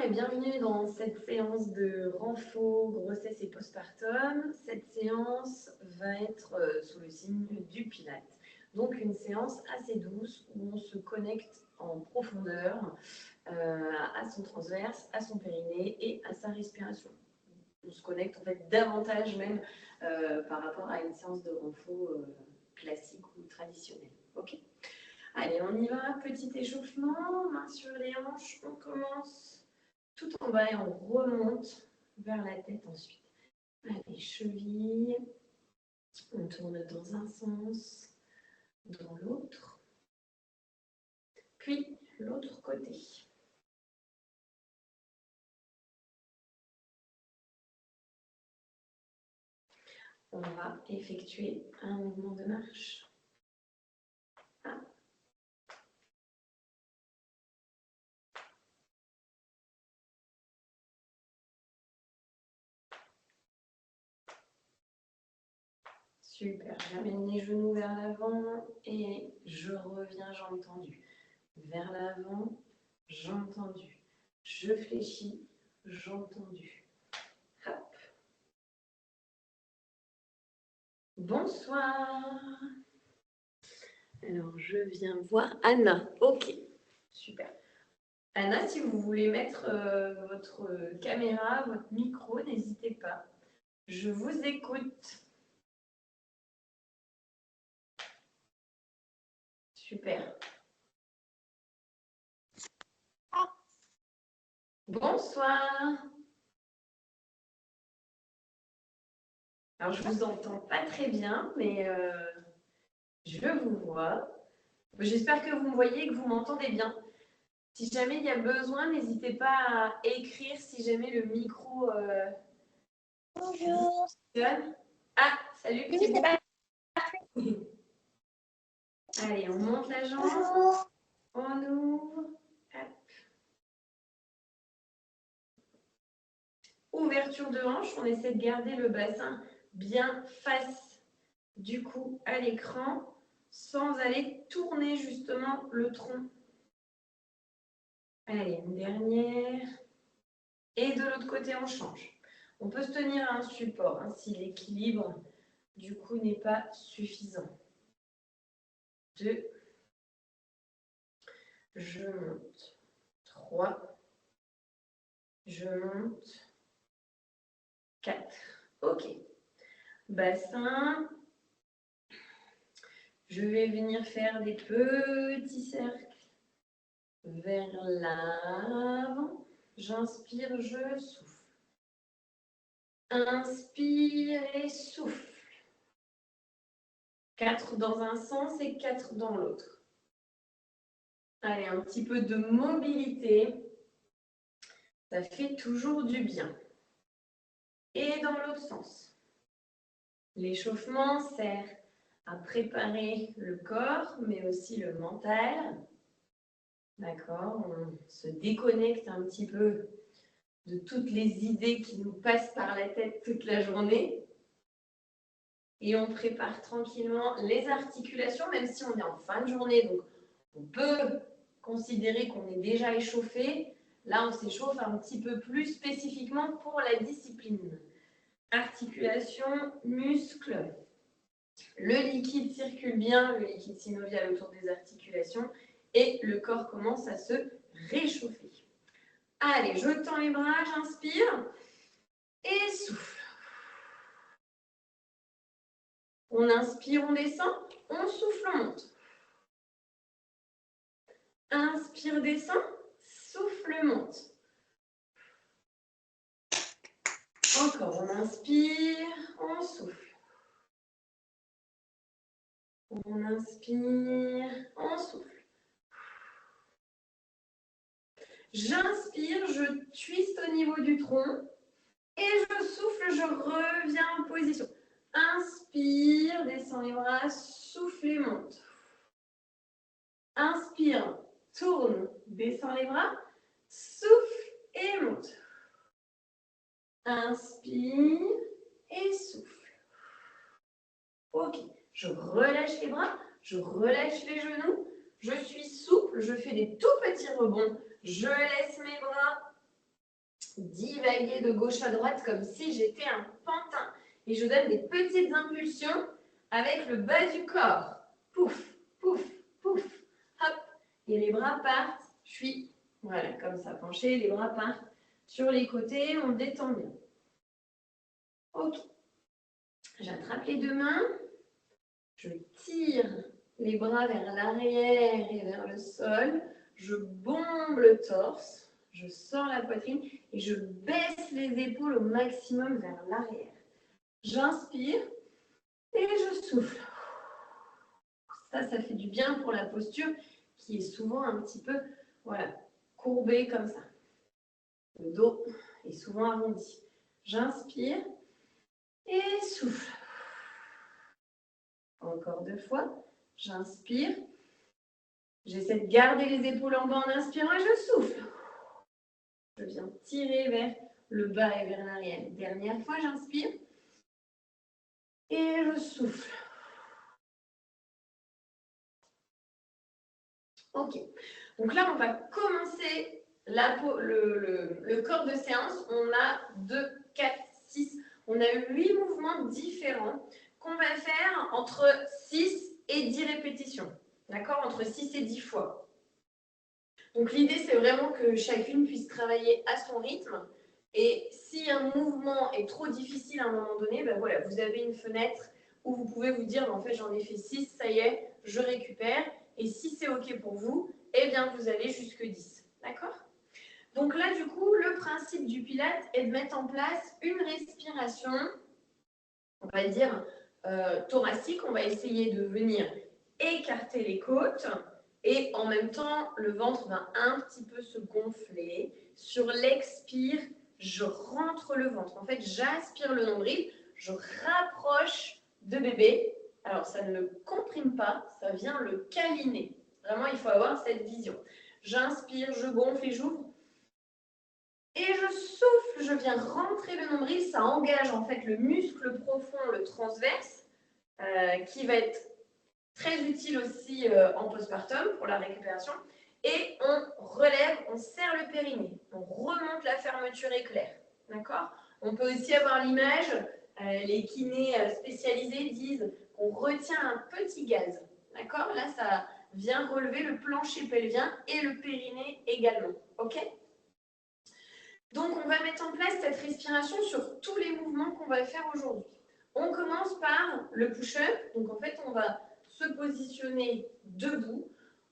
et bienvenue dans cette séance de renfo, grossesse et postpartum. Cette séance va être sous le signe du Pilate. Donc une séance assez douce où on se connecte en profondeur à son transverse, à son périnée et à sa respiration. On se connecte en fait davantage même par rapport à une séance de renfo classique ou traditionnelle. Ok ? Allez, on y va, petit échauffement, main sur les hanches, on commence tout en bas et on remonte vers la tête ensuite. Allez, cheville, on tourne dans un sens, dans l'autre, puis l'autre côté. On va effectuer un mouvement de marche. Super, j'amène les genoux vers l'avant et je reviens jambes tendues. Vers l'avant, jambes tendues. Je fléchis, jambes tendues. Hop. Bonsoir. Alors, je viens voir Anna. Ok, super. Anna, si vous voulez mettre votre caméra, votre micro, n'hésitez pas. Je vous écoute. Super. Bonsoir. Alors, je ne vous entends pas très bien, mais je vous vois. J'espère que vous me voyez et que vous m'entendez bien. Si jamais il y a besoin, n'hésitez pas à écrire si jamais le micro... Bonjour. Ah, salut, Oui, petit c'est pas... Allez, on monte la jambe. Bonjour. On ouvre. Hop. Ouverture de hanche, on essaie de garder le bassin bien face du cou à l'écran sans aller tourner justement le tronc. Allez, une dernière. Et de l'autre côté, on change. On peut se tenir à un support hein, si l'équilibre du coup n'est pas suffisant. 2. Je monte. 3. Je monte. 4. Ok. Bassin. Je vais venir faire des petits cercles vers l'avant. J'inspire, je souffle. Inspire et souffle. 4 dans un sens et 4 dans l'autre. Allez, un petit peu de mobilité. Ça fait toujours du bien. Et dans l'autre sens. L'échauffement sert à préparer le corps, mais aussi le mental. D'accord? On se déconnecte un petit peu de toutes les idées qui nous passent par la tête toute la journée. Et on prépare tranquillement les articulations, même si on est en fin de journée. Donc, on peut considérer qu'on est déjà échauffé. Là, on s'échauffe un petit peu plus spécifiquement pour la discipline. Articulation, muscles. Le liquide circule bien, le liquide synovial autour des articulations. Et le corps commence à se réchauffer. Allez, je tends les bras, j'inspire et souffle. On inspire, on descend, on souffle, on monte. Inspire, descend, souffle, monte. Encore, on inspire, on souffle. On inspire, on souffle. J'inspire, je twiste au niveau du tronc et je souffle, je reviens en position. Inspire, descends les bras, souffle et monte. Inspire, tourne, descends les bras, souffle et monte. Inspire et souffle. Ok, je relâche les bras, je relâche les genoux, je suis souple, je fais des tout petits rebonds, je laisse mes bras divaguer de gauche à droite comme si j'étais un pantin. Et je donne des petites impulsions avec le bas du corps. Pouf, pouf, pouf, hop. Et les bras partent. Je suis, voilà, comme ça, penché, les bras partent sur les côtés, on détend bien. Ok. J'attrape les deux mains. Je tire les bras vers l'arrière et vers le sol. Je bombe le torse. Je sors la poitrine et je baisse les épaules au maximum vers l'arrière. J'inspire et je souffle. Ça fait du bien pour la posture qui est souvent un petit peu courbée comme ça. Le dos est souvent arrondi. J'inspire et souffle. Encore 2 fois. J'inspire. J'essaie de garder les épaules en bas en inspirant et je souffle. Je viens tirer vers le bas et vers l'arrière. Dernière fois, j'inspire et je souffle. Ok. Donc là, on va commencer le corps de séance. On a 2, 4, 6. On a 8 mouvements différents qu'on va faire entre 6 et 10 répétitions. D'accord? Entre 6 et 10 fois. Donc l'idée, c'est vraiment que chacune puisse travailler à son rythme. Et si un mouvement est trop difficile à un moment donné, ben voilà, vous avez une fenêtre où vous pouvez vous dire, en fait, j'en ai fait 6, ça y est, je récupère. Et si c'est OK pour vous, eh bien, vous allez jusque 10. D'accord? Donc là, du coup, le principe du Pilates est de mettre en place une respiration, on va dire, thoracique. On va essayer de venir écarter les côtes et en même temps, le ventre va un petit peu se gonfler. Sur l'expire, je rentre le ventre. En fait, j'aspire le nombril, je rapproche de bébé. Alors, ça ne le comprime pas, ça vient le câliner. Vraiment, il faut avoir cette vision. J'inspire, je gonfle et j'ouvre. Et je souffle, je viens rentrer le nombril. Ça engage en fait le muscle profond, le transverse, qui va être très utile aussi en postpartum pour la récupération. Et on relève, on serre le périnée. On remonte la fermeture éclair. D'accord? On peut aussi avoir l'image, les kinés spécialisés disent qu'on retient un petit gaz. D'accord? Là, ça vient relever le plancher pelvien et le périnée également. OK? Donc, on va mettre en place cette respiration sur tous les mouvements qu'on va faire aujourd'hui. On commence par le push-up. Donc, en fait, on va se positionner debout.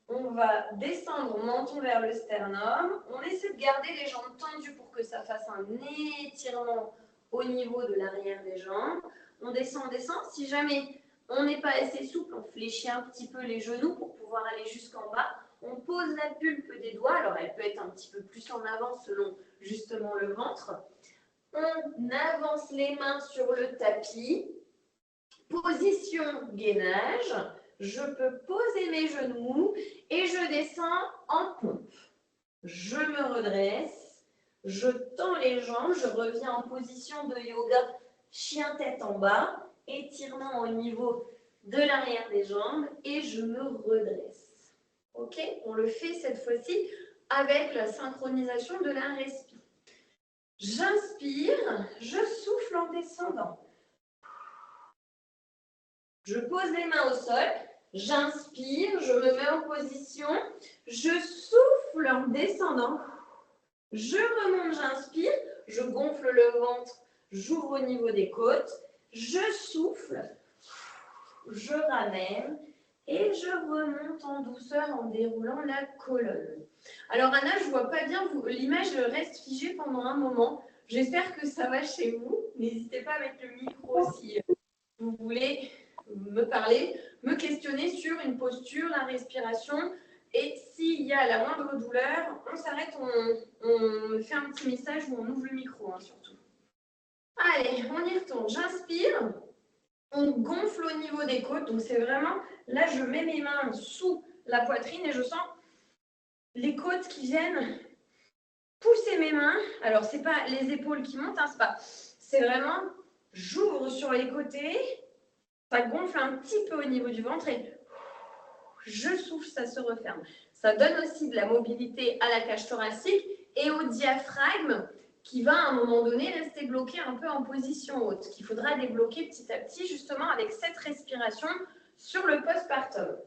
On va descendre menton vers le sternum. On essaie de garder les jambes tendues pour que ça fasse un étirement au niveau de l'arrière des jambes. On descend, on descend. Si jamais on n'est pas assez souple, on fléchit un petit peu les genoux pour pouvoir aller jusqu'en bas. On pose la pulpe des doigts. Alors, elle peut être un petit peu plus en avant selon justement le ventre. On avance les mains sur le tapis. Position gainage. Je peux poser mes genoux et je descends en pompe. Je me redresse, je tends les jambes, je reviens en position de yoga, chien tête en bas, étirement au niveau de l'arrière des jambes et je me redresse. Ok? On le fait cette fois-ci avec la synchronisation de la respiration. J'inspire, je souffle en descendant. Je pose les mains au sol, j'inspire, je me mets en position, je souffle en descendant, je remonte, j'inspire, je gonfle le ventre, j'ouvre au niveau des côtes, je souffle, je ramène et je remonte en douceur en déroulant la colonne. Alors Anna, je ne vois pas bien, l'image reste figée pendant un moment. J'espère que ça va chez vous. N'hésitez pas à mettre le micro si vous voulez me parler, me questionner sur une posture, la respiration. Et s'il y a la moindre douleur, on s'arrête, on me fait un petit message ou on ouvre le micro, hein, surtout. Allez, on y retourne. J'inspire. On gonfle au niveau des côtes. Donc, c'est vraiment, là, je mets mes mains sous la poitrine et je sens les côtes qui viennent pousser mes mains. Alors, ce n'est pas les épaules qui montent, hein, c'est vraiment, j'ouvre sur les côtés. Ça gonfle un petit peu au niveau du ventre et je souffle, ça se referme. Ça donne aussi de la mobilité à la cage thoracique et au diaphragme qui va à un moment donné rester bloqué un peu en position haute, qu'il faudra débloquer petit à petit justement avec cette respiration sur le postpartum.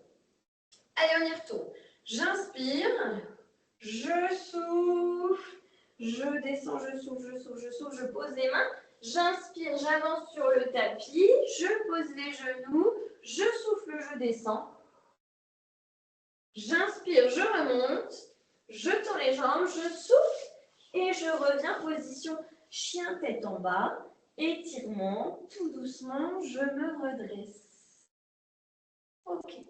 Allez, on y retourne. J'inspire, je souffle, je descends, je souffle, je souffle, je souffle, je pose les mains. J'inspire, j'avance sur le tapis, je pose les genoux, je souffle, je descends. J'inspire, je remonte, je tends les jambes, je souffle et je reviens position chien tête en bas. Étirement, tout doucement, je me redresse. Ok.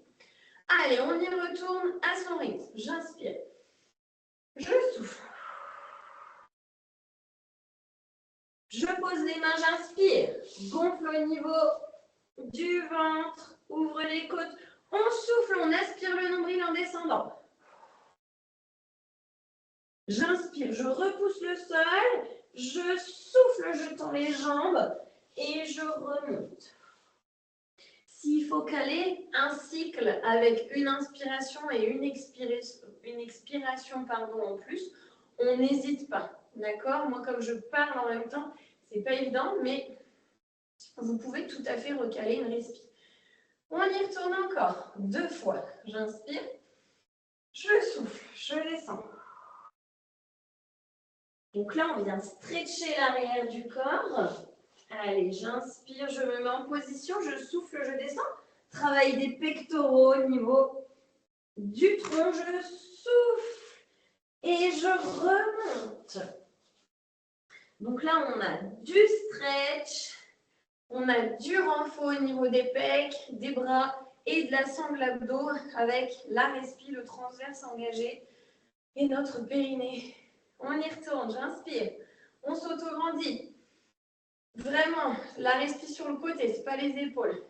Allez, on y retourne à son rythme. J'inspire, je souffle. Je pose les mains, j'inspire. Gonfle au niveau du ventre, ouvre les côtes. On souffle, on aspire le nombril en descendant. J'inspire, je repousse le sol, je souffle, je tends les jambes et je remonte. S'il faut caler un cycle avec une inspiration et une expiration en plus, on n'hésite pas. D'accord? Moi, comme je parle en même temps, c'est pas évident, mais vous pouvez tout à fait recaler une respiration. On y retourne encore 2 fois. J'inspire, je souffle, je descends. Donc là, on vient stretcher l'arrière du corps. Allez, j'inspire, je me mets en position, je souffle, je descends. Travail des pectoraux au niveau du tronc, je souffle et je remonte. Donc là, on a du stretch, on a du renfort au niveau des pecs, des bras et de la sangle abdos avec la respi, le transverse engagé et notre périnée. On y retourne, j'inspire, on s'auto-grandit. Vraiment, la respi sur le côté, ce n'est pas les épaules.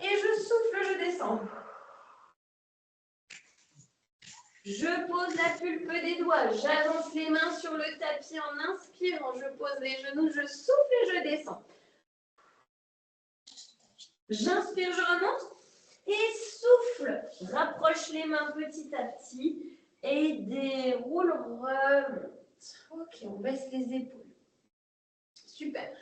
Et je souffle, je descends. Je pose la pulpe des doigts, j'avance les mains sur le tapis en inspirant, je pose les genoux, je souffle et je descends. J'inspire, je remonte et souffle. Rapproche les mains petit à petit et déroule, remonte. Ok, on baisse les épaules. Super.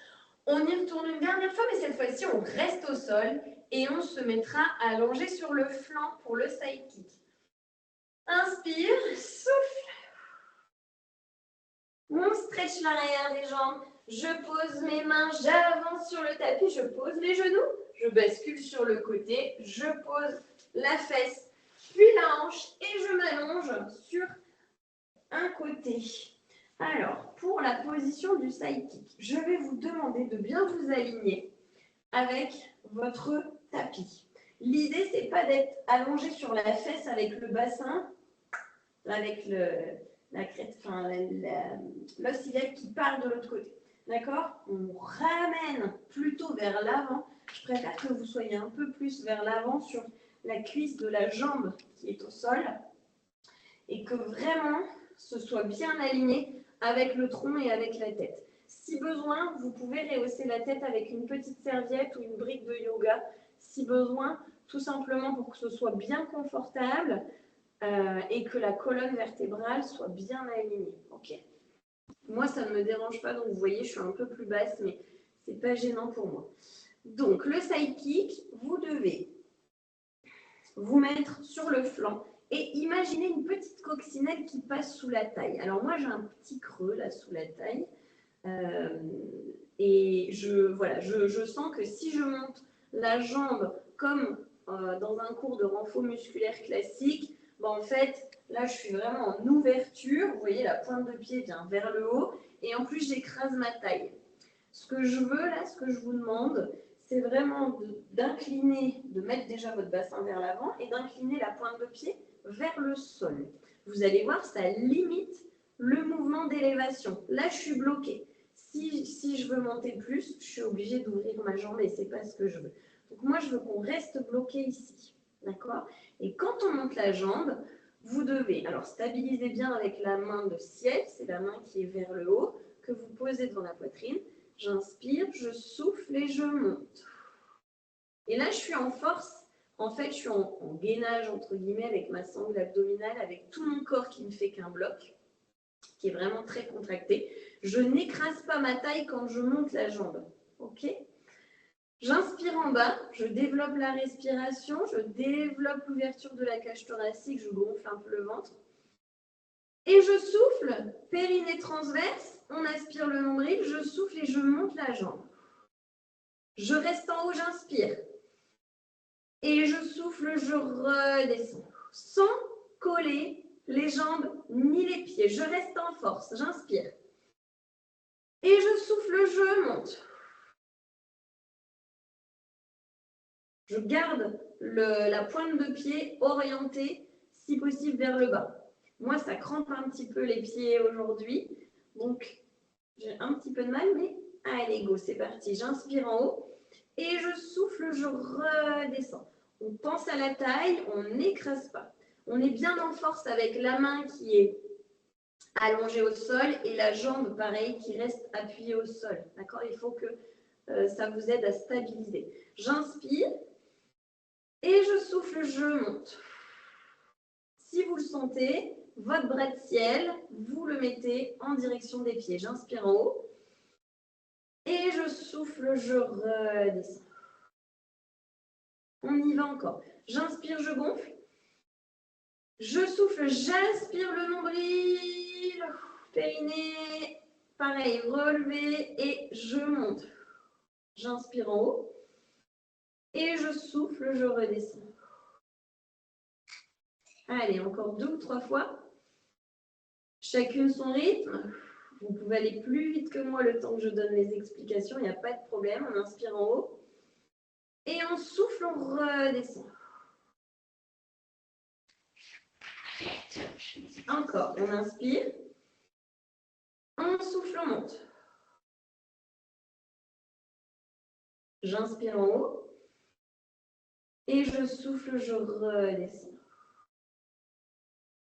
On y retourne une dernière fois, mais cette fois-ci, on reste au sol et on se mettra allongé sur le flanc pour le side kick. Inspire, souffle. On stretch l'arrière des jambes. Je pose mes mains, j'avance sur le tapis, je pose les genoux, je bascule sur le côté, je pose la fesse, puis la hanche et je m'allonge sur un côté. Alors, pour la position du side kick, je vais vous demander de bien vous aligner avec votre tapis. L'idée, c'est pas d'être allongé sur la fesse avec le bassin, avec la crête, enfin l'os iliaque qui part de l'autre côté. D'accord? On ramène plutôt vers l'avant. Je préfère que vous soyez un peu plus vers l'avant sur la cuisse de la jambe qui est au sol et que vraiment ce soit bien aligné avec le tronc et avec la tête. Si besoin, vous pouvez rehausser la tête avec une petite serviette ou une brique de yoga. Si besoin, tout simplement pour que ce soit bien confortable et que la colonne vertébrale soit bien alignée. Ok. Moi, ça ne me dérange pas, donc vous voyez, je suis un peu plus basse, mais ce n'est pas gênant pour moi. Donc, le side kick, vous devez vous mettre sur le flanc et imaginez une petite coccinelle qui passe sous la taille. Alors moi, j'ai un petit creux là sous la taille et je sens que si je monte la jambe comme dans un cours de renfort musculaire classique, en fait, là, je suis vraiment en ouverture. Vous voyez, la pointe de pied vient vers le haut et en plus, j'écrase ma taille. Ce que je veux là, ce que je vous demande, c'est vraiment d'incliner, de mettre déjà votre bassin vers l'avant et d'incliner la pointe de pied vers le sol. Vous allez voir, ça limite le mouvement d'élévation. Là, je suis bloquée. Si je veux monter plus, je suis obligée d'ouvrir ma jambe et ce n'est pas ce que je veux. Donc moi, je veux qu'on reste bloqué ici. D'accord? Et quand on monte la jambe, vous devez, alors stabiliser bien avec la main de ciel, c'est la main qui est vers le haut, que vous posez devant la poitrine. J'inspire, je souffle et je monte. Et là, je suis en force. En fait, je suis en gainage, entre guillemets, avec ma sangle abdominale, avec tout mon corps qui ne fait qu'un bloc, qui est vraiment très contracté. Je n'écrase pas ma taille quand je monte la jambe. OK? J'inspire en bas, je développe la respiration, je développe l'ouverture de la cage thoracique, je gonfle un peu le ventre. Et je souffle, périnée transverse, on aspire le nombril, je souffle et je monte la jambe. Je reste en haut, j'inspire. Et je souffle, je redescends. Sans coller les jambes ni les pieds. Je reste en force, j'inspire. Et je souffle, je monte. Je garde la pointe de pied orientée, si possible, vers le bas. Moi, ça crampe un petit peu les pieds aujourd'hui. Donc, j'ai un petit peu de mal, mais allez, go, c'est parti. J'inspire en haut et je souffle, je redescends. On pense à la taille, on n'écrase pas. On est bien en force avec la main qui est allongée au sol et la jambe, pareil, qui reste appuyée au sol. D'accord? Il faut que ça vous aide à stabiliser. J'inspire et je souffle, je monte. Si vous le sentez, votre bras de ciel, vous le mettez en direction des pieds. J'inspire en haut et je souffle, je redescends. On y va encore. J'inspire, je gonfle. Je souffle, j'aspire le nombril, périnée, pareil, relevé et je monte. J'inspire en haut et je souffle, je redescends. Allez, encore 2 ou 3 fois. Chacune son rythme. Vous pouvez aller plus vite que moi le temps que je donne les explications, il n'y a pas de problème. On inspire en haut et on souffle, on redescend. Encore, on inspire, on souffle, on monte. J'inspire en haut et je souffle, je redescends.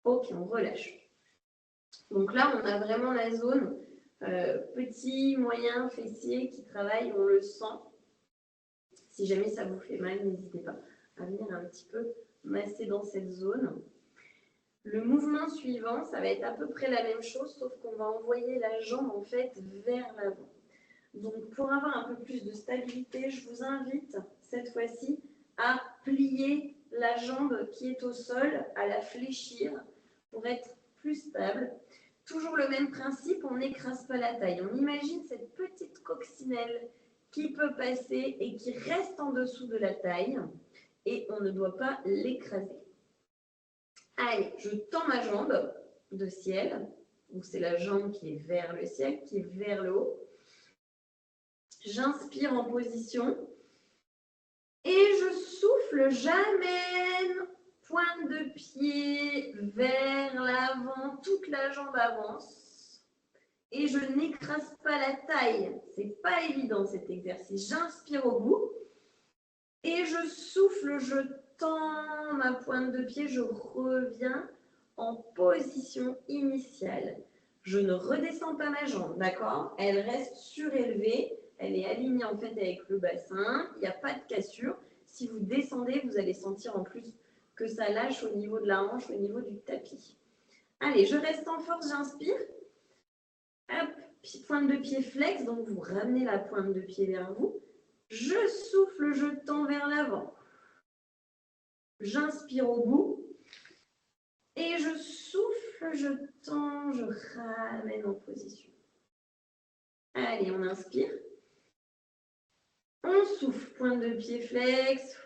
Ok, on relâche. Donc là, on a vraiment la zone petit, moyen, fessier qui travaille, on le sent. Si jamais ça vous fait mal, n'hésitez pas à venir un petit peu masser dans cette zone. Le mouvement suivant, ça va être à peu près la même chose, sauf qu'on va envoyer la jambe en fait vers l'avant. Donc pour avoir un peu plus de stabilité, je vous invite cette fois-ci à plier la jambe qui est au sol, à la fléchir pour être plus stable. Toujours le même principe, on n'écrase pas la taille. On imagine cette petite coccinelle qui peut passer et qui reste en dessous de la taille et on ne doit pas l'écraser. Allez, je tends ma jambe de ciel, donc c'est la jambe qui est vers le ciel, qui est vers le haut. J'inspire en position et je souffle, j'amène pointe de pied vers l'avant, toute la jambe avance et je n'écrase pas la taille. C'est pas évident cet exercice. J'inspire au bout et je souffle, je tends ma pointe de pied, je reviens en position initiale. Je ne redescends pas ma jambe, d'accord? Elle reste surélevée, elle est alignée en fait avec le bassin, il n'y a pas de cassure. Si vous descendez, vous allez sentir en plus que ça lâche au niveau de la hanche, au niveau du tapis. Allez, je reste en force, j'inspire. Hop, pointe de pied flex, donc vous ramenez la pointe de pied vers vous. Je souffle, je tends vers l'avant. J'inspire au bout. Et je souffle, je tends, je ramène en position. Allez, on inspire. On souffle, pointe de pied flex.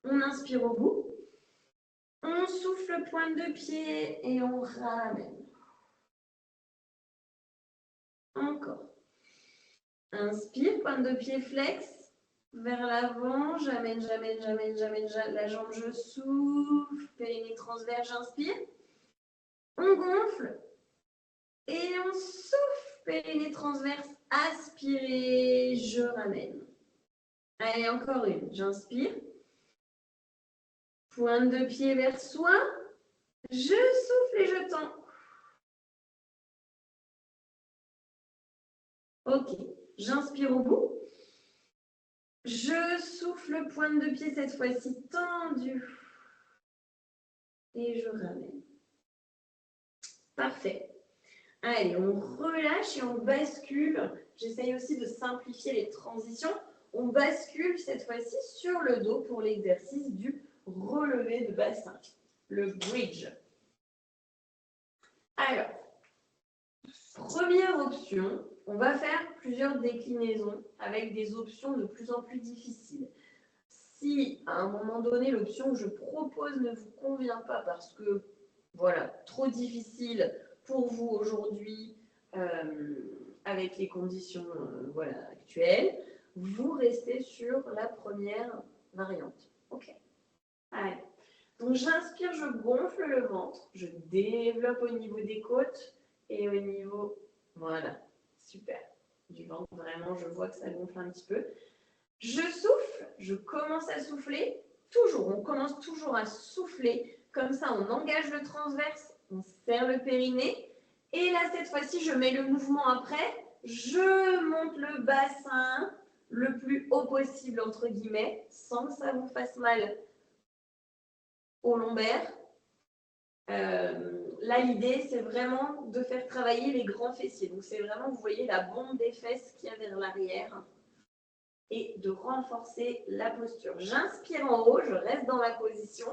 On inspire au bout. On souffle, pointe de pied et on ramène. Encore. Inspire, pointe de pied flex. Vers l'avant, j'amène la jambe, je souffle. Périnée transverse, j'inspire. On gonfle. Et on souffle, périnée transverse, aspirez, je ramène. Allez, encore une, j'inspire. Pointe de pied vers soi, je souffle et je tends. Ok, j'inspire au bout. Je souffle, pointe de pied cette fois-ci tendue. Et je ramène. Parfait. Allez, on relâche et on bascule. J'essaye aussi de simplifier les transitions. On bascule cette fois-ci sur le dos pour l'exercice du relevé de bassin, le bridge. Alors, première option, on va faire plusieurs déclinaisons avec des options de plus en plus difficiles. Si à un moment donné, l'option que je propose ne vous convient pas parce que, voilà, trop difficile pour vous aujourd'hui avec les conditions voilà, actuelles, vous restez sur la première variante. OK. Allez. Donc, j'inspire, je gonfle le ventre, je développe au niveau des côtes et au niveau, voilà, super, du ventre, vraiment, je vois que ça gonfle un petit peu. Je souffle, je commence à souffler, toujours, on commence toujours à souffler, comme ça on engage le transverse, on serre le périnée, et là cette fois-ci je mets le mouvement après, je monte le bassin le plus haut possible entre guillemets, sans que ça vous fasse mal au lombaire. Là l'idée c'est vraiment de faire travailler les grands fessiers, donc c'est vraiment, vous voyez la bombe des fesses qu'il y a vers l'arrière, et de renforcer la posture. J'inspire en haut, je reste dans la position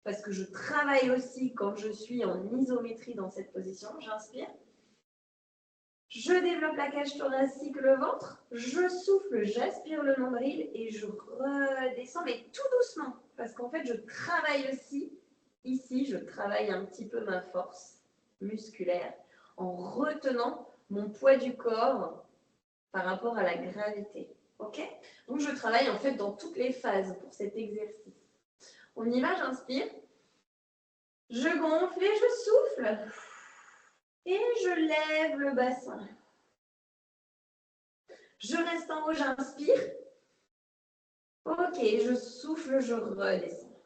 parce que je travaille aussi quand je suis en isométrie dans cette position. J'inspire. Je développe la cage thoracique, le ventre. Je souffle, j'aspire le nombril et je redescends, mais tout doucement parce qu'en fait, je travaille aussi ici, je travaille un petit peu ma force musculaire en retenant mon poids du corps par rapport à la gravité. Ok? Donc, je travaille en fait dans toutes les phases pour cet exercice. On y va, j'inspire. Je gonfle et je souffle. Et je lève le bassin. Je reste en haut, j'inspire. Ok, je souffle, je redescends.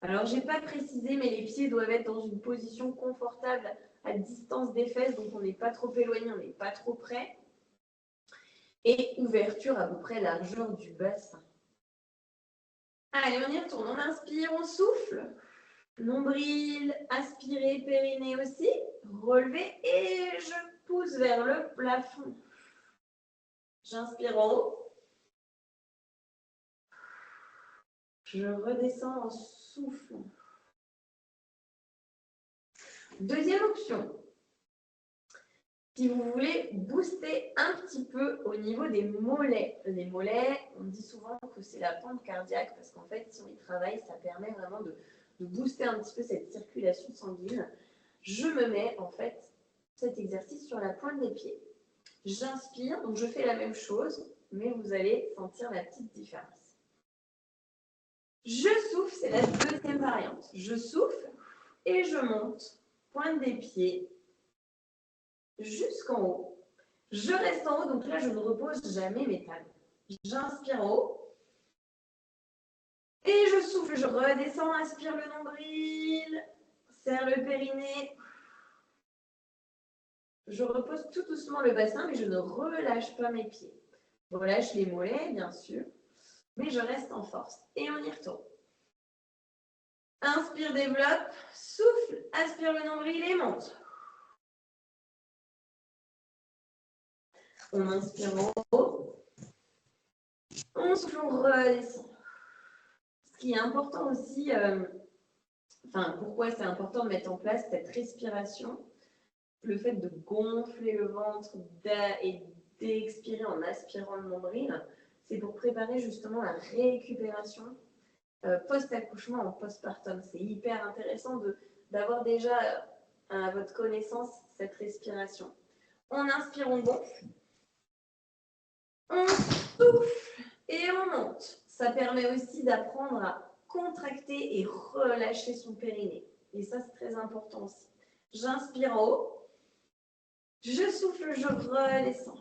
Alors, je n'ai pas précisé, mais les pieds doivent être dans une position confortable à distance des fesses, donc on n'est pas trop éloigné, on n'est pas trop près. Et ouverture à peu près largeur du bassin. Allez, on y retourne. On inspire, on souffle. Nombril, aspiré, périnée aussi. Relevé et je pousse vers le plafond. J'inspire en haut. Je redescends en souffle. Deuxième option. Si vous voulez booster un petit peu au niveau des mollets. Les mollets, on dit souvent que c'est la pompe cardiaque parce qu'en fait, si on y travaille, ça permet vraiment de booster un petit peu cette circulation sanguine. Je me mets en fait cet exercice sur la pointe des pieds. J'inspire, donc je fais la même chose, mais vous allez sentir la petite différence. Je souffle, c'est la deuxième variante. Je souffle et je monte, pointe des pieds, jusqu'en haut. Je reste en haut, donc là, je ne repose jamais mes talons. J'inspire en haut. Et je souffle, je redescends, inspire le nombril, serre le périnée. Je repose tout doucement le bassin, mais je ne relâche pas mes pieds. Je relâche les mollets, bien sûr, mais je reste en force. Et on y retourne. Inspire, développe, souffle, aspire le nombril et monte. On inspire en haut. On souffle, on redescend. Ce qui est important aussi, pourquoi c'est important de mettre en place cette respiration, le fait de gonfler le ventre et d'expirer en aspirant le nombril, c'est pour préparer justement la récupération post-accouchement en postpartum. C'est hyper intéressant d'avoir déjà à votre connaissance cette respiration. On inspire, on gonfle, on souffle et on monte. Ça permet aussi d'apprendre à contracter et relâcher son périnée. Et ça, c'est très important aussi. J'inspire en haut, je souffle, je redescends.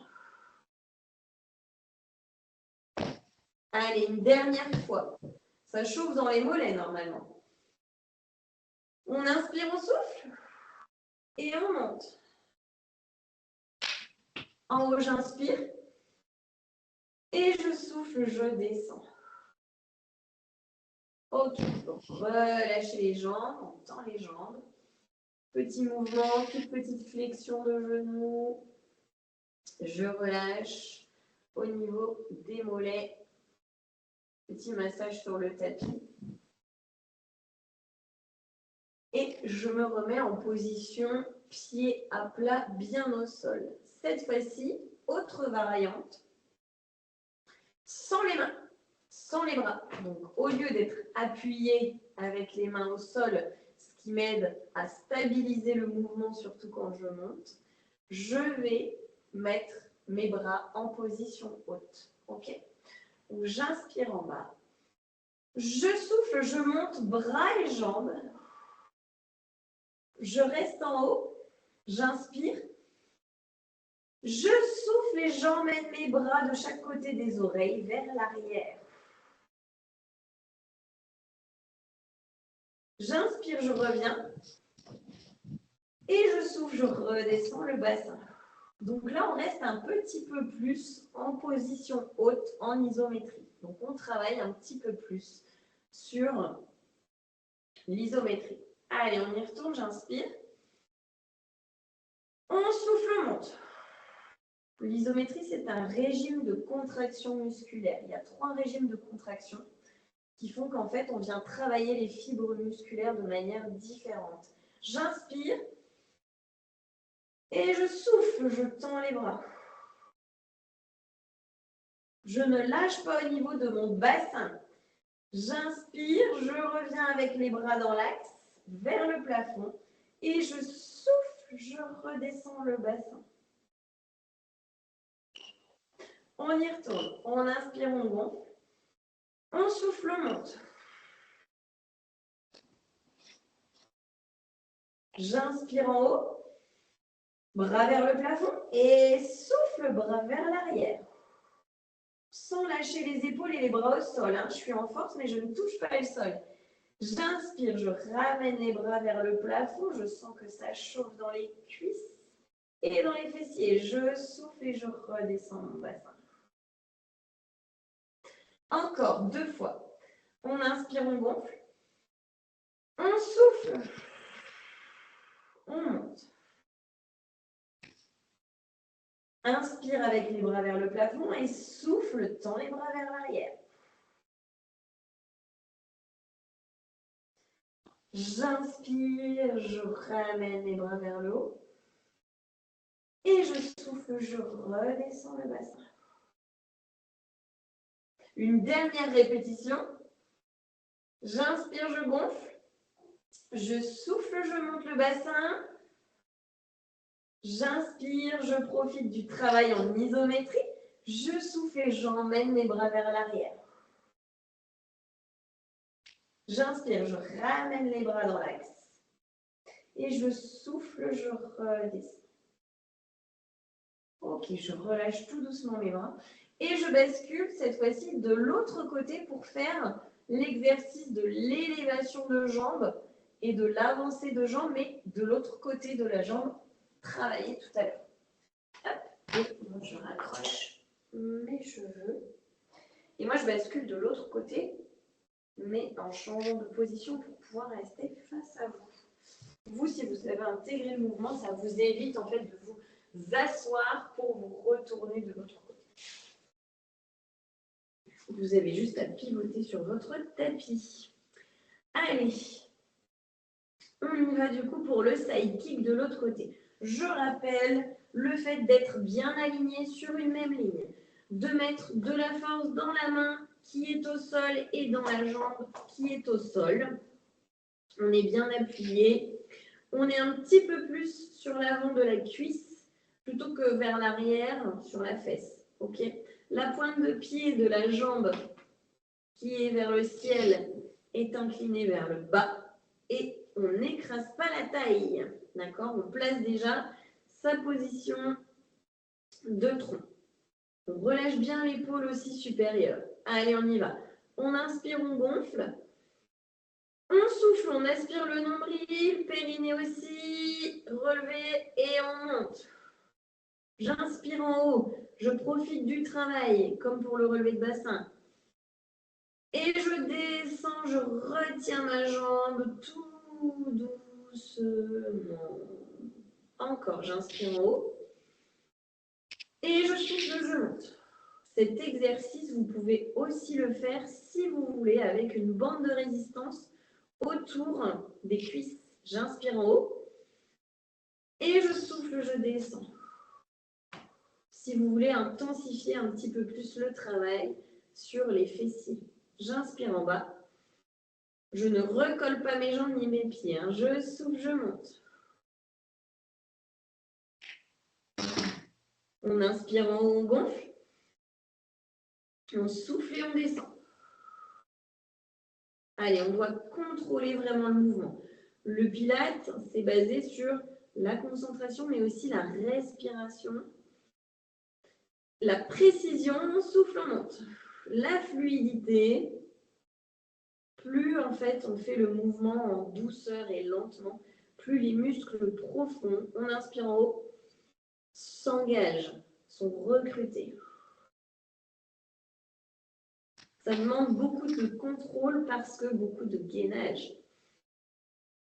Allez, une dernière fois. Ça chauffe dans les mollets normalement. On inspire, on souffle et on monte. En haut, j'inspire et je souffle, je descends. Ok, donc relâchez les jambes, on tend les jambes. Petit mouvement, toute petite flexion de genoux. Je relâche au niveau des mollets. Petit massage sur le tapis. Et je me remets en position pied à plat bien au sol. Cette fois-ci, autre variante, sans les mains, sans les bras. Donc au lieu d'être appuyé avec les mains au sol, ce qui m'aide à stabiliser le mouvement, surtout quand je monte, je vais mettre mes bras en position haute. Ok? Où j'inspire en bas. Je souffle, je monte bras et jambes. Je reste en haut. J'inspire. Je souffle et j'emmène mes bras de chaque côté des oreilles vers l'arrière. J'inspire, je reviens. Et je souffle, je redescends le bassin. Donc là, on reste un petit peu plus en position haute, en isométrie. Donc on travaille un petit peu plus sur l'isométrie. Allez, on y retourne, j'inspire. On souffle, monte. L'isométrie, c'est un régime de contraction musculaire. Il y a 3 régimes de contraction qui font qu'en fait, on vient travailler les fibres musculaires de manière différente. J'inspire et je souffle, je tends les bras. Je ne lâche pas au niveau de mon bassin. J'inspire, je reviens avec les bras dans l'axe, vers le plafond, et je souffle, je redescends le bassin. On y retourne. On inspire, on gonfle. On souffle, on monte. J'inspire en haut, bras vers le plafond, et souffle, bras vers l'arrière. Sans lâcher les épaules et les bras au sol. Je suis en force, mais je ne touche pas le sol. J'inspire, je ramène les bras vers le plafond. Je sens que ça chauffe dans les cuisses et dans les fessiers. Je souffle et je redescends mon bassin. Encore 2 fois. On inspire, on gonfle. On souffle. On monte. Inspire avec les bras vers le plafond et souffle, tend les bras vers l'arrière. J'inspire, je ramène les bras vers le haut. Et je souffle, je redescends le bassin. Une dernière répétition. J'inspire, je gonfle. Je souffle, je monte le bassin. J'inspire, je profite du travail en isométrie. Je souffle et j'emmène mes bras vers l'arrière. J'inspire, je ramène les bras dans l'axe. Et je souffle, je redescends. Ok, je relâche tout doucement mes bras. Et je bascule cette fois-ci de l'autre côté pour faire l'exercice de l'élévation de jambes et de l'avancée de jambes, mais de l'autre côté de la jambe, travaillé tout à l'heure. Hop, et moi je raccroche mes cheveux. Et moi je bascule de l'autre côté, mais en changeant de position pour pouvoir rester face à vous. Vous, si vous avez intégré le mouvement, ça vous évite en fait de vous asseoir pour vous retourner de l'autre côté. Vous avez juste à pivoter sur votre tapis. Allez, on y va du coup pour le side kick de l'autre côté. Je rappelle le fait d'être bien aligné sur une même ligne, de mettre de la force dans la main qui est au sol et dans la jambe qui est au sol. On est bien appuyé. On est un petit peu plus sur l'avant de la cuisse plutôt que vers l'arrière sur la fesse. Ok ? La pointe de pied de la jambe qui est vers le ciel est inclinée vers le bas et on n'écrase pas la taille. D'accord ? On place déjà sa position de tronc. On relâche bien l'épaule aussi supérieure. Allez, on y va. On inspire, on gonfle. On souffle, on aspire le nombril, périnée aussi, relevé et on monte. J'inspire en haut, je profite du travail, comme pour le relevé de bassin. Et je descends, je retiens ma jambe tout doucement. Encore, j'inspire en haut. Et je souffle, je monte. Cet exercice, vous pouvez aussi le faire si vous voulez avec une bande de résistance autour des cuisses. J'inspire en haut et je souffle, je descends. Si vous voulez intensifier un petit peu plus le travail sur les fessiers. J'inspire en bas. Je ne recolle pas mes jambes ni mes pieds. Je souffle, je monte. On inspire en haut, on gonfle. On souffle et on descend. Allez, on doit contrôler vraiment le mouvement. Le Pilates, c'est basé sur la concentration, mais aussi la respiration. La précision, on souffle, on monte. La fluidité, plus en fait on fait le mouvement en douceur et lentement, plus les muscles profonds, on inspire en haut, s'engagent, sont recrutés. Ça demande beaucoup de contrôle parce que beaucoup de gainage.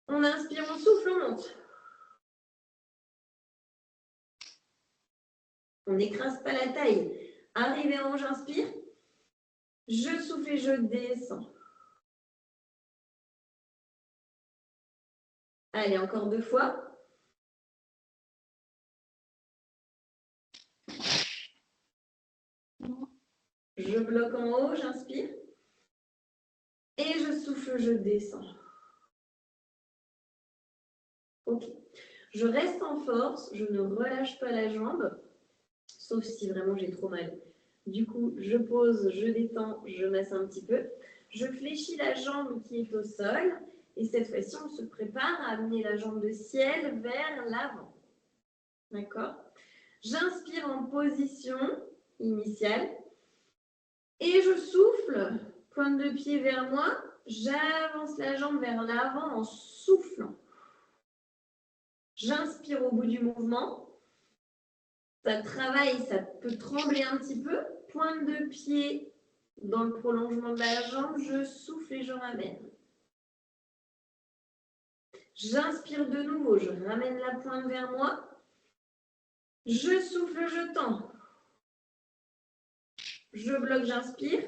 On inspire, on souffle, on monte. On n'écrase pas la taille. Arrivé en haut, j'inspire. Je souffle et je descends. Allez, encore 2 fois. Je bloque en haut, j'inspire. Et je souffle, je descends. Ok. Je reste en force, je ne relâche pas la jambe, sauf si vraiment j'ai trop mal. Du coup, je pose, je détends, je masse un petit peu. Je fléchis la jambe qui est au sol. Et cette fois-ci, on se prépare à amener la jambe de ciel vers l'avant. D'accord? J'inspire en position initiale. Et je souffle, pointe de pied vers moi. J'avance la jambe vers l'avant en soufflant. J'inspire au bout du mouvement. Ça travaille, ça peut trembler un petit peu. Pointe de pied dans le prolongement de la jambe. Je souffle et je ramène. J'inspire de nouveau. Je ramène la pointe vers moi. Je souffle, je tends. Je bloque, j'inspire.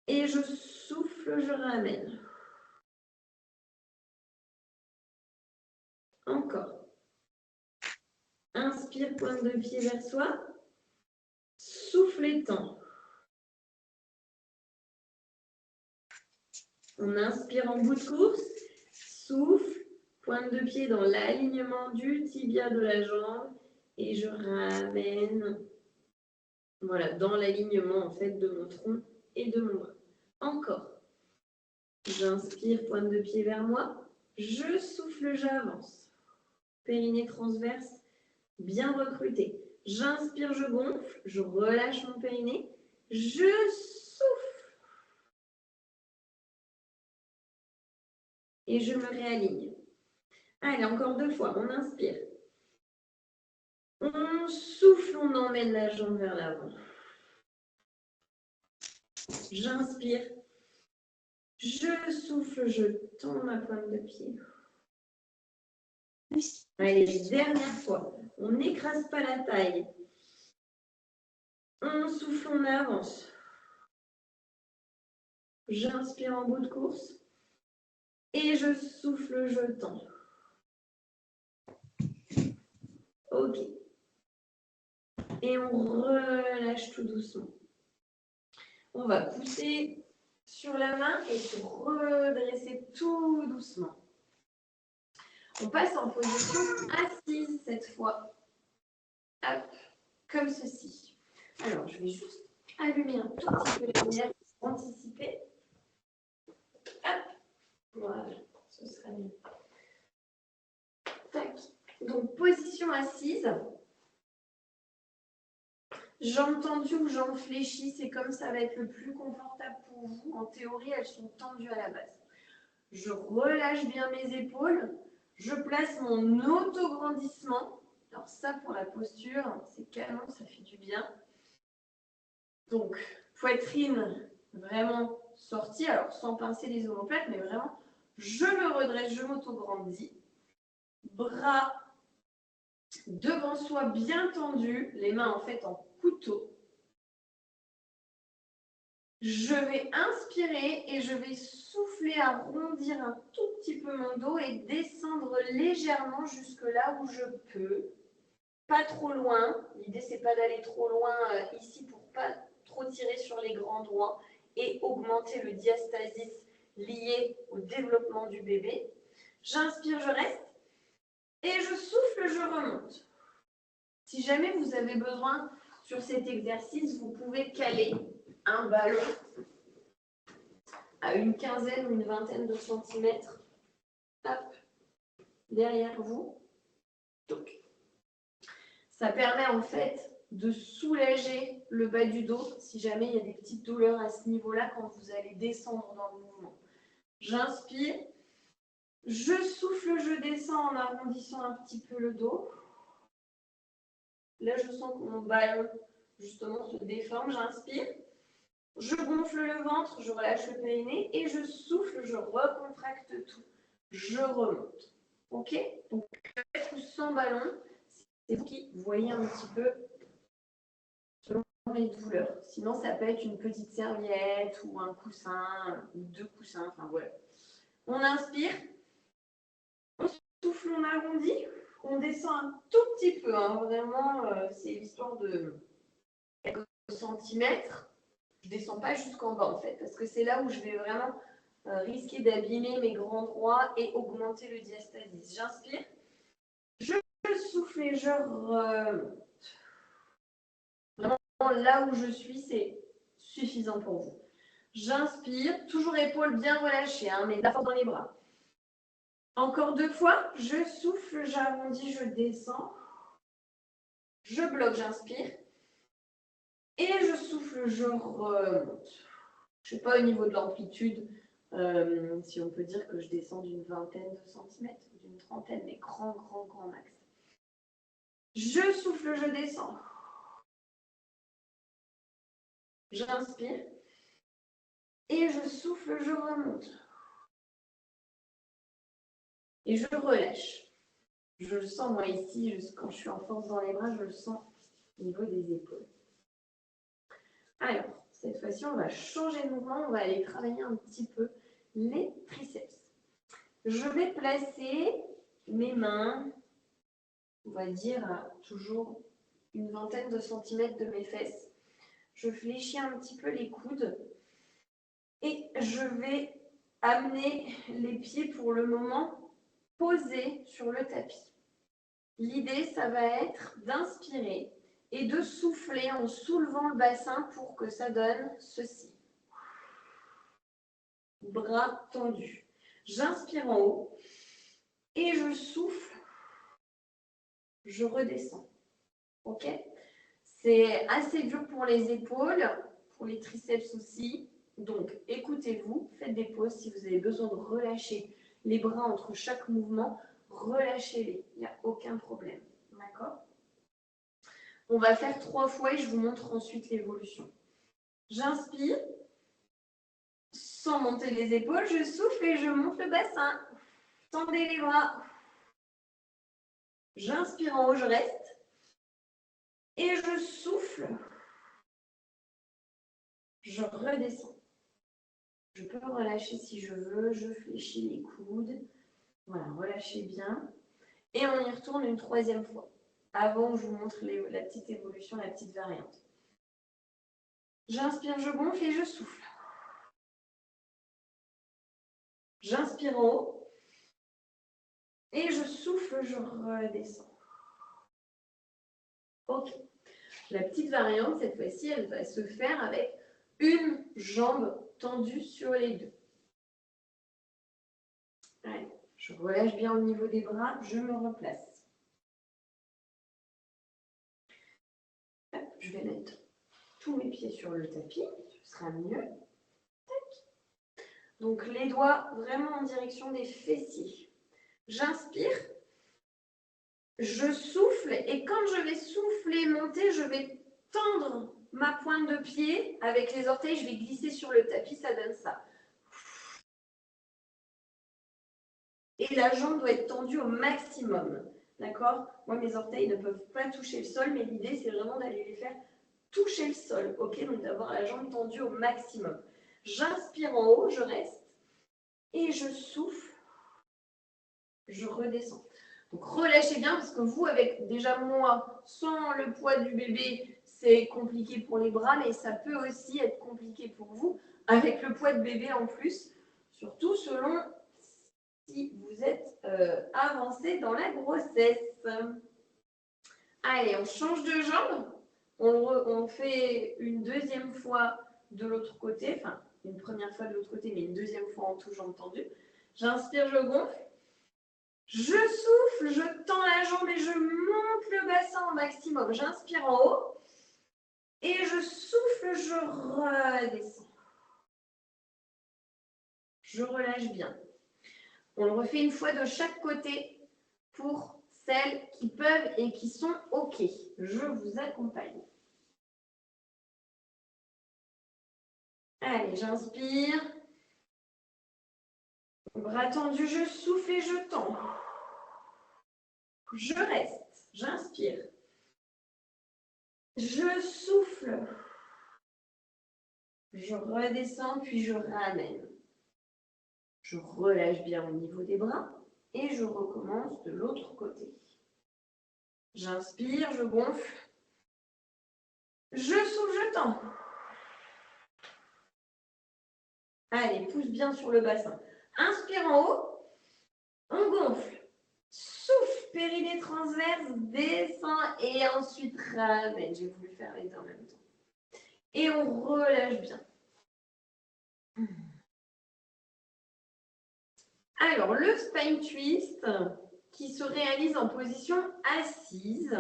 Et je souffle, je ramène. Encore. Inspire, pointe de pied vers soi. Souffle et tend. On inspire en bout de course. Souffle, pointe de pied dans l'alignement du tibia de la jambe. Et je ramène, voilà, dans l'alignement en fait de mon tronc et de mon bras. Encore. J'inspire, pointe de pied vers moi. Je souffle, j'avance. Périnée transverse bien recruté. J'inspire, je gonfle, je relâche mon périnée, je souffle. Et je me réaligne. Allez, encore 2 fois, on inspire. On souffle, on emmène la jambe vers l'avant. J'inspire. Je souffle, je tends ma pointe de pied. Allez, dernière fois. On n'écrase pas la taille. On souffle, on avance. J'inspire en bout de course. Et je souffle, je tends. Ok. Et on relâche tout doucement. On va pousser sur la main et se redresser tout doucement. On passe en position assise cette fois. Hop, comme ceci. Alors, je vais juste allumer un tout petit peu la lumière pour anticiper. Hop, voilà, ce sera mieux. Tac. Donc, position assise. Jambes tendues ou jambes fléchies, c'est comme ça va être le plus confortable pour vous. En théorie, elles sont tendues à la base. Je relâche bien mes épaules. Je place mon auto-grandissement. Alors ça, pour la posture, c'est canon, ça fait du bien. Donc, poitrine vraiment sorti, alors sans pincer les omoplates, mais vraiment, je me redresse, je m'auto-grandis. Bras devant soi bien tendus, les mains en fait en couteau. Je vais inspirer et je vais souffler, arrondir un tout petit peu mon dos et descendre légèrement jusque là où je peux. Pas trop loin. L'idée, c'est pas d'aller trop loin ici pour pas trop tirer sur les grands doigts et augmenter le diastasis lié au développement du bébé. J'inspire, je reste et je souffle, je remonte. Si jamais vous avez besoin sur cet exercice, vous pouvez caler un ballon à une quinzaine ou une vingtaine de centimètres derrière vous. Donc, ça permet en fait de soulager le bas du dos si jamais il y a des petites douleurs à ce niveau-là quand vous allez descendre dans le mouvement. J'inspire, je souffle, je descends en arrondissant un petit peu le dos. Là, je sens que mon ballon justement se déforme. J'inspire, je gonfle le ventre, je relâche le périnée et je souffle, je recontracte tout. Je remonte. Ok? Donc, avec ou sans ballon, c'est vous qui voyez un petit peu selon les douleurs. Sinon, ça peut être une petite serviette ou un coussin ou deux coussins. Enfin, voilà. On inspire, on souffle, on arrondit, on descend un tout petit peu. Hein. Vraiment, c'est l'histoire de quelques centimètres. Je ne descends pas jusqu'en bas, en fait, parce que c'est là où je vais vraiment risquer d'abîmer mes grands droits et augmenter le diastasis. J'inspire, je souffle et je remonte. Vraiment, là où je suis, c'est suffisant pour vous. J'inspire, toujours épaules bien relâchées, hein, mais la force dans les bras. Encore deux fois, je souffle, j'arrondis, je descends. Je bloque, j'inspire. Et je souffle, je remonte. Je ne sais pas au niveau de l'amplitude, si on peut dire que je descends d'une vingtaine de centimètres, d'une trentaine, mais grand max. Je souffle, je descends. J'inspire. Et je souffle, je remonte. Et je relâche. Je le sens, moi, ici, quand je suis en force dans les bras, je le sens au niveau des épaules. Alors, cette fois-ci, on va changer de mouvement. On va aller travailler un petit peu les triceps. Je vais placer mes mains, on va dire, à toujours une vingtaine de centimètres de mes fesses. Je fléchis un petit peu les coudes et je vais amener les pieds pour le moment posés sur le tapis. L'idée, ça va être d'inspirer et de souffler en soulevant le bassin pour que ça donne ceci. Bras tendus. J'inspire en haut et je souffle. Je redescends. Ok? C'est assez dur pour les épaules, pour les triceps aussi. Donc, écoutez-vous, faites des pauses. Si vous avez besoin de relâcher les bras entre chaque mouvement, relâchez-les. Il n'y a aucun problème. D'accord? On va faire 3 fois et je vous montre ensuite l'évolution. J'inspire. Sans monter les épaules, je souffle et je monte le bassin. Tendez les bras. J'inspire en haut, je reste. Et je souffle. Je redescends. Je peux relâcher si je veux. Je fléchis les coudes. Voilà, relâchez bien. Et on y retourne une 3e fois. Avant que je vous montre la petite évolution, la petite variante. J'inspire, je gonfle et je souffle. J'inspire en haut. Et je souffle, je redescends. Ok. La petite variante, cette fois-ci, elle va se faire avec une jambe tendue sur les deux. Allez, je relâche bien au niveau des bras, je me replace. Hop, je vais mettre tous mes pieds sur le tapis, ce sera mieux. Tac. Donc les doigts vraiment en direction des fessiers. J'inspire, je souffle et quand je vais souffler, monter, je vais tendre ma pointe de pied, avec les orteils, je vais glisser sur le tapis, ça donne ça. Et la jambe doit être tendue au maximum. D'accord? Moi, mes orteils ne peuvent pas toucher le sol, mais l'idée, c'est vraiment d'aller les faire toucher le sol. Ok? Donc, d'avoir la jambe tendue au maximum. J'inspire en haut, je reste. Et je souffle. Je redescends. Donc, relâchez bien, parce que vous, avec déjà moi, sans le poids du bébé, c'est compliqué pour les bras, mais ça peut aussi être compliqué pour vous, avec le poids de bébé en plus, surtout selon si vous êtes avancé dans la grossesse. Allez, on change de jambe. On fait une deuxième fois de l'autre côté. Enfin, une première fois de l'autre côté, mais une deuxième fois en tout, jambe tendue. J'inspire, je gonfle. Je souffle, je tends la jambe et je monte le bassin au maximum. J'inspire en haut. Et je souffle, je redescends. Je relâche bien. On le refait une fois de chaque côté pour celles qui peuvent et qui sont OK. Je vous accompagne. Allez, j'inspire. Bras tendus, je souffle et je tends. Je reste, j'inspire. Je souffle. Je redescends, puis je ramène. Je relâche bien au niveau des bras et je recommence de l'autre côté. J'inspire, je gonfle. Je souffle, je tends. Allez, pousse bien sur le bassin. Inspire en haut. On gonfle. Souffle, périnée transverse, descend et ensuite ramène. J'ai voulu faire les deux en même temps. Et on relâche bien. Alors, le spine twist qui se réalise en position assise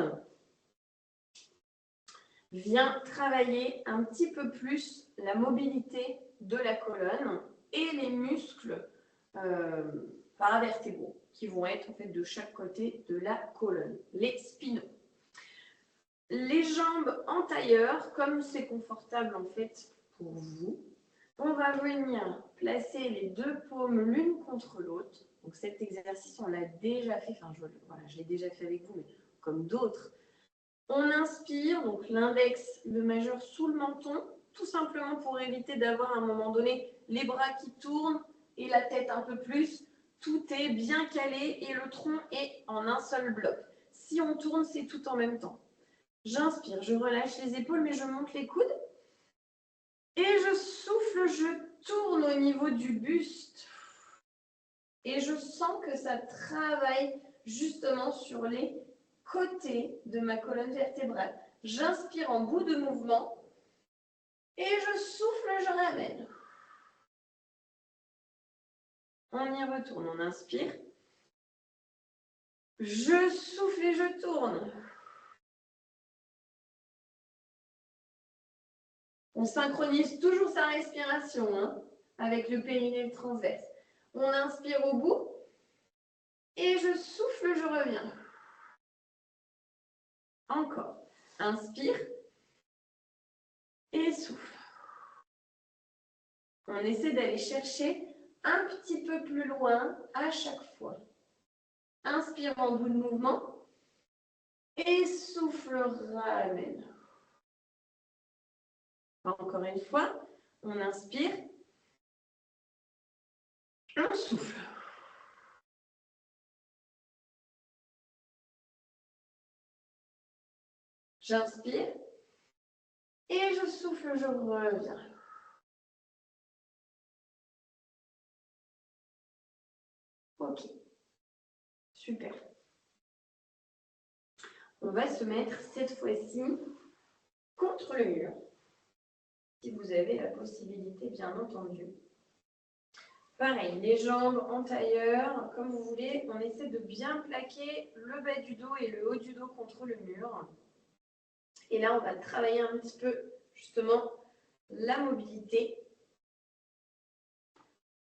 vient travailler un petit peu plus la mobilité de la colonne et les muscles paravertébraux qui vont être en fait de chaque côté de la colonne, les spinaux. Les jambes en tailleur, comme c'est confortable en fait pour vous, on va venir placer les deux paumes l'une contre l'autre. Donc cet exercice, on l'a déjà fait, enfin je l'ai déjà fait avec vous, mais comme d'autres. On inspire, donc l'index, le majeur sous le menton, tout simplement pour éviter d'avoir à un moment donné les bras qui tournent et la tête un peu plus. Tout est bien calé et le tronc est en un seul bloc. Si on tourne, c'est tout en même temps. J'inspire, je relâche les épaules, mais je monte les coudes. Et je souffle, je tourne au niveau du buste. Et je sens que ça travaille justement sur les côtés de ma colonne vertébrale. J'inspire en bout de mouvement. Et je souffle, je ramène. On y retourne, on inspire. Je souffle et je tourne. On synchronise toujours sa respiration avec le périnée transverse. On inspire au bout. Et je souffle, je reviens. Encore. Inspire. Et souffle. On essaie d'aller chercher un petit peu plus loin à chaque fois. Inspire en bout de mouvement. Et souffle, ramène. Encore une fois, on inspire. On souffle. J'inspire. Et je souffle, je reviens. Ok. Super. On va se mettre cette fois-ci contre le mur. Si vous avez la possibilité, bien entendu. Pareil, les jambes en tailleur, comme vous voulez, on essaie de bien plaquer le bas du dos et le haut du dos contre le mur. Et là, on va travailler un petit peu, justement, la mobilité.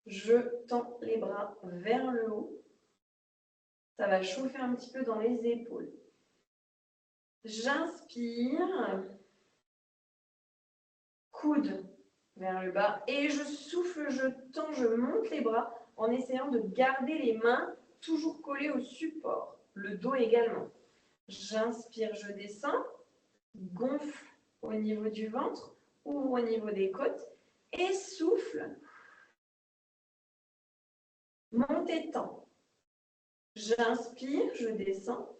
Je tends les bras vers le haut. Ça va chauffer un petit peu dans les épaules. J'inspire. coude vers le bas. Et je souffle, je tends, je monte les bras en essayant de garder les mains toujours collées au support. Le dos également. J'inspire, je descends. Gonfle au niveau du ventre, ouvre au niveau des côtes. Et souffle. Monte et tends. J'inspire, je descends.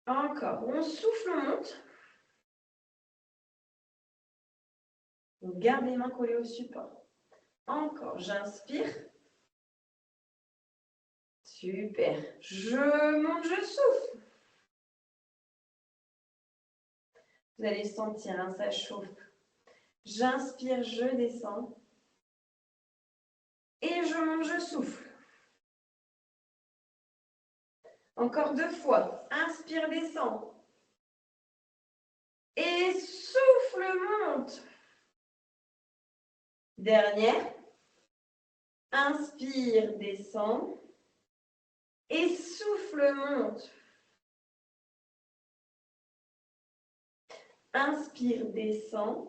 Encore. On souffle, on monte. On garde les mains collées au support. Encore. J'inspire. Super. Je monte, je souffle. Vous allez sentir, hein, ça chauffe. J'inspire, je descends. Et je monte, je souffle. Encore 2 fois. Inspire, descend. Et souffle, monte. Dernière. Inspire, descend. Et souffle, monte. Inspire, descend.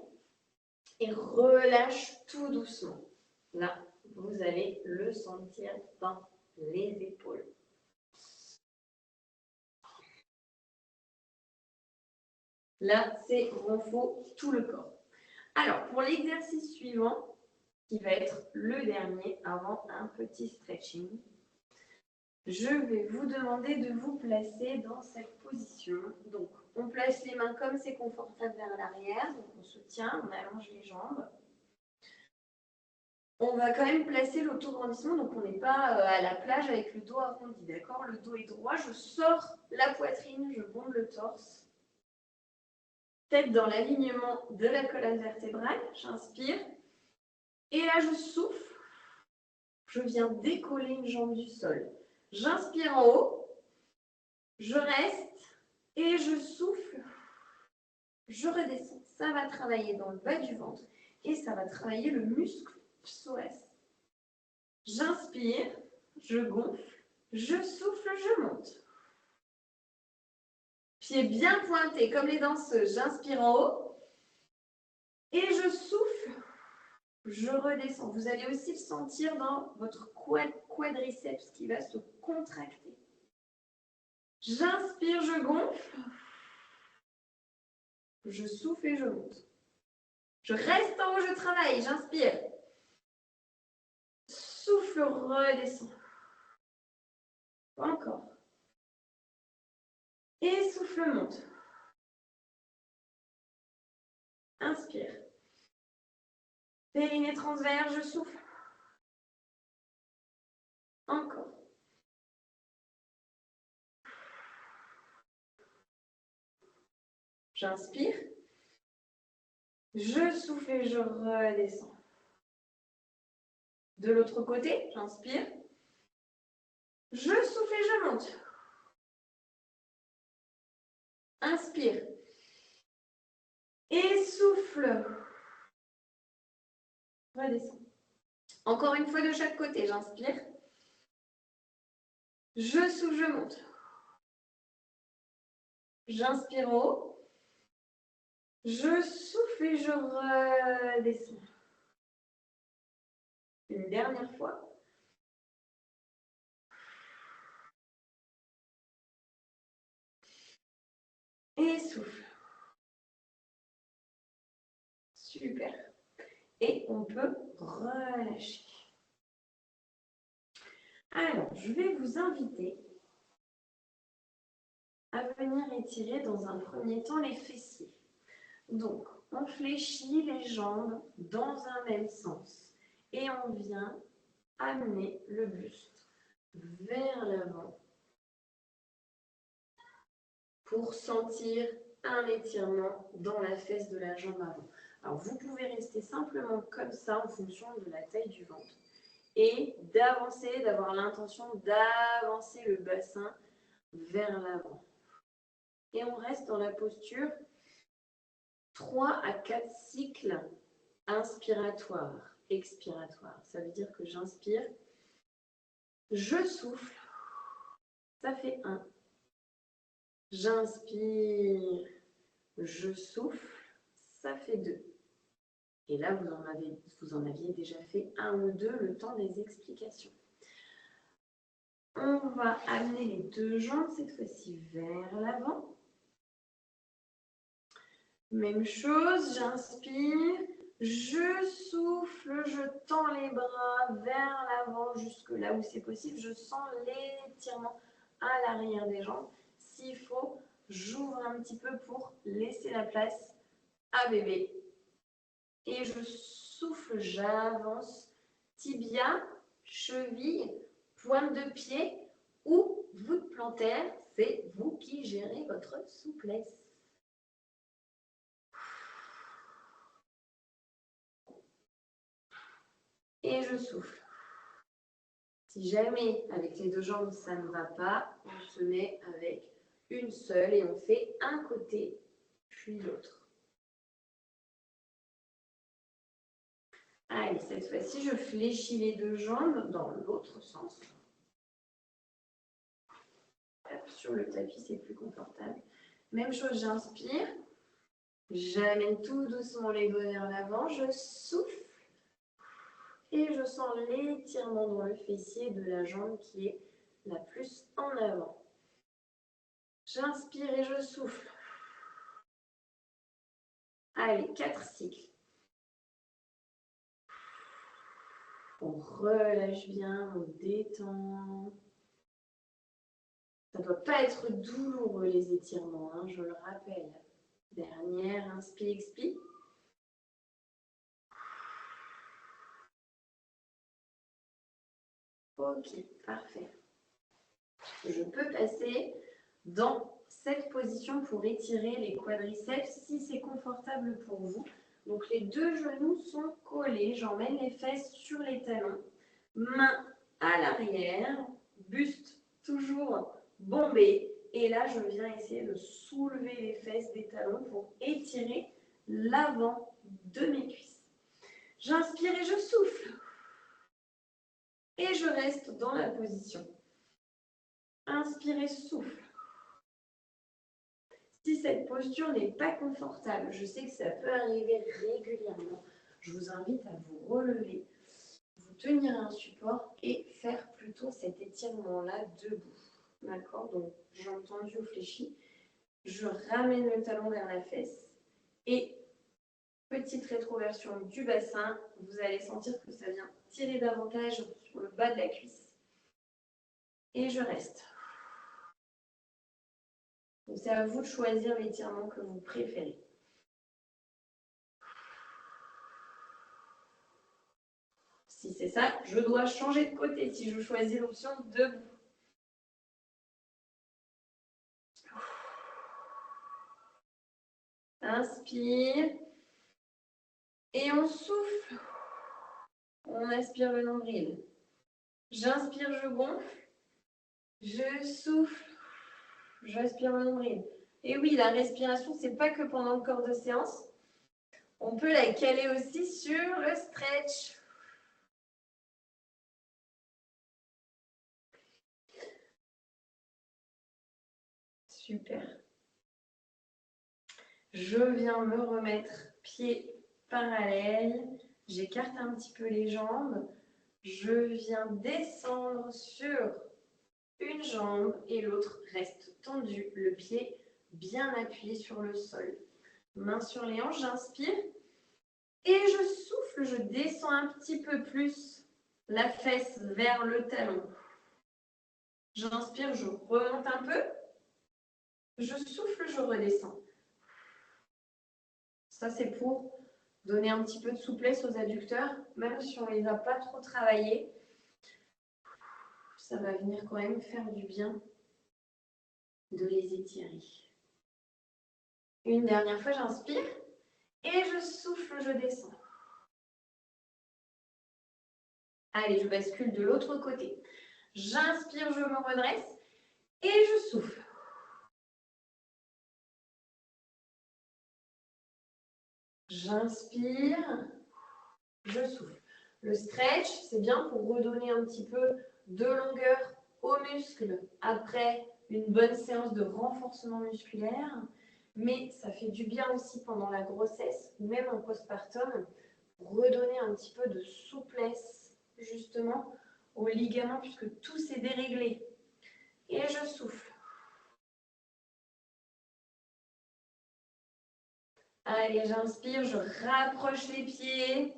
Et relâche tout doucement. Là, vous allez le sentir dans les épaules. Là, c'est renfort tout le corps. Alors, pour l'exercice suivant, qui va être le dernier avant un petit stretching, je vais vous demander de vous placer dans cette position. Donc, on place les mains comme c'est confortable vers l'arrière. Donc, on se tient, on allonge les jambes. On va quand même placer l'auto-grandissement, donc on n'est pas à la plage avec le dos arrondi, d'accord? Le dos est droit, je sors la poitrine, je bombe le torse. Tête dans l'alignement de la colonne vertébrale, j'inspire. Et là, je souffle. Je viens décoller une jambe du sol. J'inspire en haut, je reste et je souffle. Je redescends. Ça va travailler dans le bas du ventre et ça va travailler le muscle psoas. J'inspire, je gonfle, je souffle, je monte. Pieds bien pointés comme les danseuses. J'inspire en haut et je souffle, je redescends. Vous allez aussi le sentir dans votre quadriceps qui va se contracter. J'inspire, je gonfle, je souffle et je monte. Je reste en haut, je travaille. J'inspire. Souffle, redescend. Encore. Et souffle, monte. Inspire. Périnée transverse, je souffle. Encore. J'inspire. Je souffle et je redescends. De l'autre côté, j'inspire. Je souffle et je monte. Inspire. Et souffle. Redescends. Encore une fois de chaque côté, j'inspire. Je souffle, je monte. J'inspire en haut. Je souffle et je redescends. Une dernière fois. Et souffle. Super. Et on peut relâcher. Alors, je vais vous inviter à venir étirer dans un premier temps les fessiers. Donc, on fléchit les jambes dans un même sens. Et on vient amener le buste vers l'avant pour sentir un étirement dans la fesse de la jambe avant. Alors, vous pouvez rester simplement comme ça en fonction de la taille du ventre et d'avancer, d'avoir l'intention d'avancer le bassin vers l'avant. Et on reste dans la posture 3 à 4 cycles inspiratoires, expiratoires. Ça veut dire que j'inspire, je souffle, ça fait 1. J'inspire, je souffle, ça fait 2. Et là, vous en aviez déjà fait 1 ou 2 le temps des explications. On va amener les 2 jambes cette fois-ci vers l'avant. Même chose, j'inspire, je souffle, je tends les bras vers l'avant jusque là où c'est possible. Je sens l'étirement à l'arrière des jambes. S'il faut, j'ouvre un petit peu pour laisser la place à bébé. Et je souffle, j'avance, tibia, cheville, pointe de pied ou voûte plantaire. C'est vous qui gérez votre souplesse. Et je souffle. Si jamais avec les 2 jambes ça ne va pas, on se met avec une seule et on fait un côté puis l'autre. Allez, cette fois-ci, je fléchis les 2 jambes dans l'autre sens. Sur le tapis, c'est plus confortable. Même chose, j'inspire. J'amène tout doucement les doigts vers l'avant. Je souffle. Et je sens l'étirement dans le fessier de la jambe qui est la plus en avant. J'inspire et je souffle. Allez, 4 cycles. On relâche bien, on détend. Ça ne doit pas être douloureux les étirements, hein, je le rappelle. Dernière, inspire, expire. Ok, parfait. Je peux passer dans cette position pour étirer les quadriceps si c'est confortable pour vous. Donc les 2 genoux sont collés, j'emmène les fesses sur les talons, mains à l'arrière, buste toujours bombé. Et là, je viens essayer de soulever les fesses des talons pour étirer l'avant de mes cuisses. J'inspire et je souffle. Et je reste dans la position. Inspirez, souffle. Si cette posture n'est pas confortable, je sais que ça peut arriver régulièrement, je vous invite à vous relever, vous tenir un support et faire plutôt cet étirement-là debout. D'accord? Donc, jambes tendues ou fléchies. Je ramène le talon vers la fesse et petite rétroversion du bassin. Vous allez sentir que ça vient tirer davantage sur le bas de la cuisse. Et je reste. Donc, c'est à vous de choisir l'étirement que vous préférez. Si c'est ça, je dois changer de côté si je choisis l'option debout. Inspire. Et on souffle. On aspire le nombril. J'inspire, je gonfle. Je souffle. J'aspire le nombril. Et oui, la respiration, c'est pas que pendant le corps de séance. On peut la caler aussi sur le stretch. Super. Je viens me remettre pieds parallèles. J'écarte un petit peu les jambes. Je viens descendre sur une jambe et l'autre reste tendue. Le pied bien appuyé sur le sol. Main sur les hanches, j'inspire. Et je souffle, je descends un petit peu plus la fesse vers le talon. J'inspire, je remonte un peu. Je souffle, je redescends. Ça, c'est pour donner un petit peu de souplesse aux adducteurs, même si on ne les a pas trop travaillés. Ça va venir quand même faire du bien de les étirer. Une dernière fois, j'inspire et je souffle, je descends. Allez, je bascule de l'autre côté. J'inspire, je me redresse et je souffle. J'inspire, je souffle. Le stretch, c'est bien pour redonner un petit peu de longueur aux muscles après une bonne séance de renforcement musculaire. mais ça fait du bien aussi pendant la grossesse ou même en postpartum pour redonner un petit peu de souplesse justement aux ligaments puisque tout s'est déréglé. Et je souffle. Allez, j'inspire, je rapproche les pieds,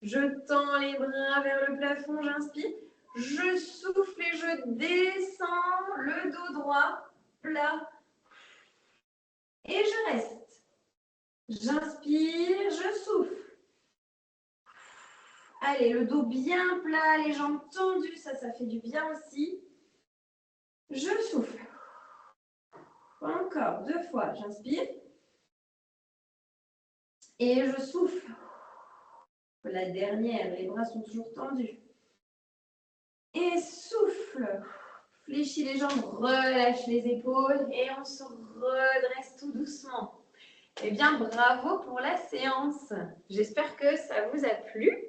je tends les bras vers le plafond, j'inspire, je souffle et je descends le dos droit, plat. Et je reste. J'inspire, je souffle. Allez, le dos bien plat, les jambes tendues, ça fait du bien aussi. Je souffle. Encore 2 fois, j'inspire. Et je souffle. La dernière, les bras sont toujours tendus. Et souffle. Fléchis les jambes, relâche les épaules et on se redresse tout doucement. Eh bien, bravo pour la séance. J'espère que ça vous a plu.